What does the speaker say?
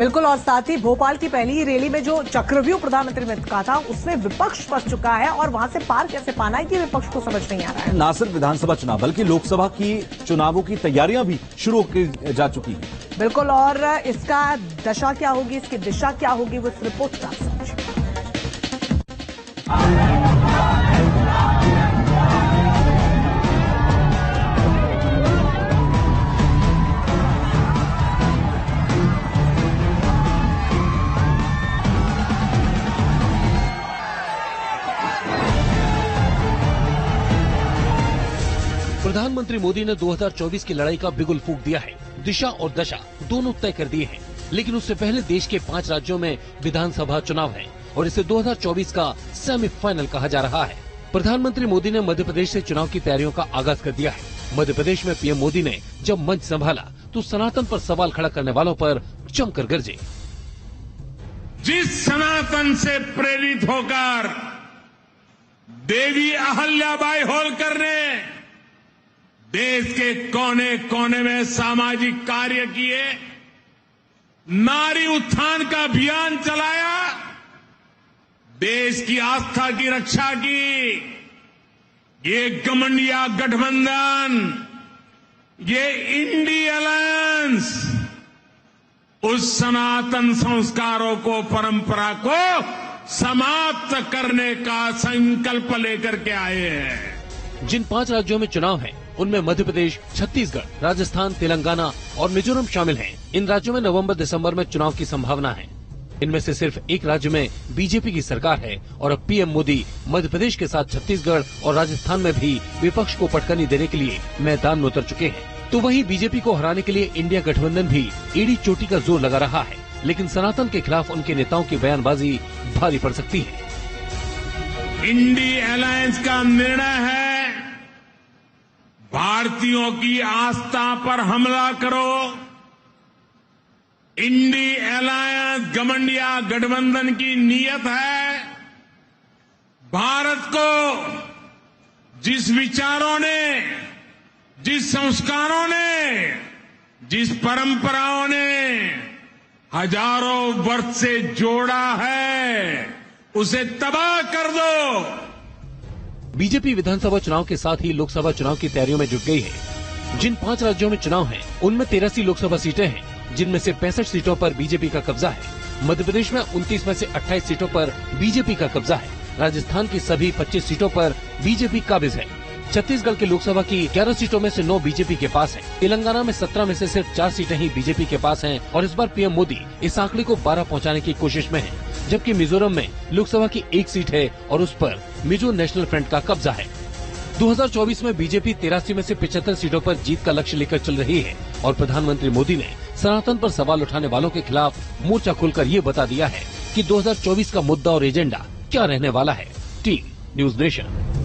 बिल्कुल। और साथ ही भोपाल की पहली रैली में जो चक्रव्यूह प्रधानमंत्री ने कहा था उसमें विपक्ष फंस चुका है और वहां से पार कैसे पाना है कि विपक्ष को समझ नहीं आ रहा है। ना सिर्फ विधानसभा चुनाव बल्कि लोकसभा की चुनावों की तैयारियां भी शुरू की जा चुकी हैं। बिल्कुल। और इसका दशा क्या होगी, इसकी दिशा क्या होगी, वो इस रिपोर्ट का समझिए। प्रधानमंत्री मोदी ने 2024 की लड़ाई का बिगुल फूंक दिया है। दिशा और दशा दोनों तय कर दिए हैं, लेकिन उससे पहले देश के 5 राज्यों में विधानसभा चुनाव है और इसे 2024 का सेमीफाइनल कहा जा रहा है। प्रधानमंत्री मोदी ने मध्य प्रदेश से चुनाव की तैयारियों का आगाज कर दिया है। मध्य प्रदेश में पीएम मोदी ने जब मंच संभाला तो सनातन पर सवाल खड़ा करने वालों पर जमकर गरजे। जिस सनातन से प्रेरित होकर देवी अहल्याबाई होलकर ने देश के कोने कोने में सामाजिक कार्य किए, नारी उत्थान का अभियान चलाया, देश की आस्था की रक्षा की, ये घमंडिया गठबंधन, ये इंडी अलायंस उस सनातन संस्कारों को, परंपरा को समाप्त करने का संकल्प लेकर के आए हैं। जिन 5 राज्यों में चुनाव है उनमें मध्य प्रदेश, छत्तीसगढ़, राजस्थान, तेलंगाना और मिजोरम शामिल हैं। इन राज्यों में नवंबर-दिसंबर में चुनाव की संभावना है। इनमें से सिर्फ एक राज्य में बीजेपी की सरकार है और अब पीएम मोदी मध्य प्रदेश के साथ छत्तीसगढ़ और राजस्थान में भी विपक्ष को पटखनी देने के लिए मैदान में उतर चुके हैं। तो वहीं बीजेपी को हराने के लिए इंडिया गठबंधन भी एड़ी चोटी का जोर लगा रहा है, लेकिन सनातन के खिलाफ उनके नेताओं की बयानबाजी भारी पड़ सकती है। इंडी अलायंस का निर्णय है भारतीयों की आस्था पर हमला करो। इंडी अलायंस घमंडिया गठबंधन की नीयत है भारत को जिस विचारों ने, जिस संस्कारों ने, जिस परंपराओं ने हजारों वर्ष से जोड़ा है, उसे तबाह कर दो। बीजेपी विधानसभा चुनाव के साथ ही लोकसभा चुनाव की तैयारियों में जुट गई है। जिन 5 राज्यों में चुनाव है उनमें 83 लोकसभा सीटें हैं, जिनमें से 65 सीटों पर बीजेपी का कब्जा है। मध्य प्रदेश में 29 में से 28 सीटों पर बीजेपी का कब्जा है। राजस्थान की सभी 25 सीटों पर बीजेपी काबिज है। छत्तीसगढ़ की लोकसभा की 11 सीटों में से 9 बीजेपी के पास है। तेलंगाना में 17 में से सिर्फ 4 सीटें ही बीजेपी के पास हैं और इस बार पीएम मोदी इस आंकड़े को 12 पहुंचाने की कोशिश में है। जबकि मिजोरम में लोकसभा की 1 सीट है और उस पर मिजो नेशनल फ्रंट का कब्जा है। 2024 में बीजेपी 83 में से 75 सीटों पर जीत का लक्ष्य लेकर चल रही है और प्रधानमंत्री मोदी ने सनातन पर सवाल उठाने वालों के खिलाफ मोर्चा खोलकर ये बता दिया है कि 2024 का मुद्दा और एजेंडा क्या रहने वाला है। Team news nation.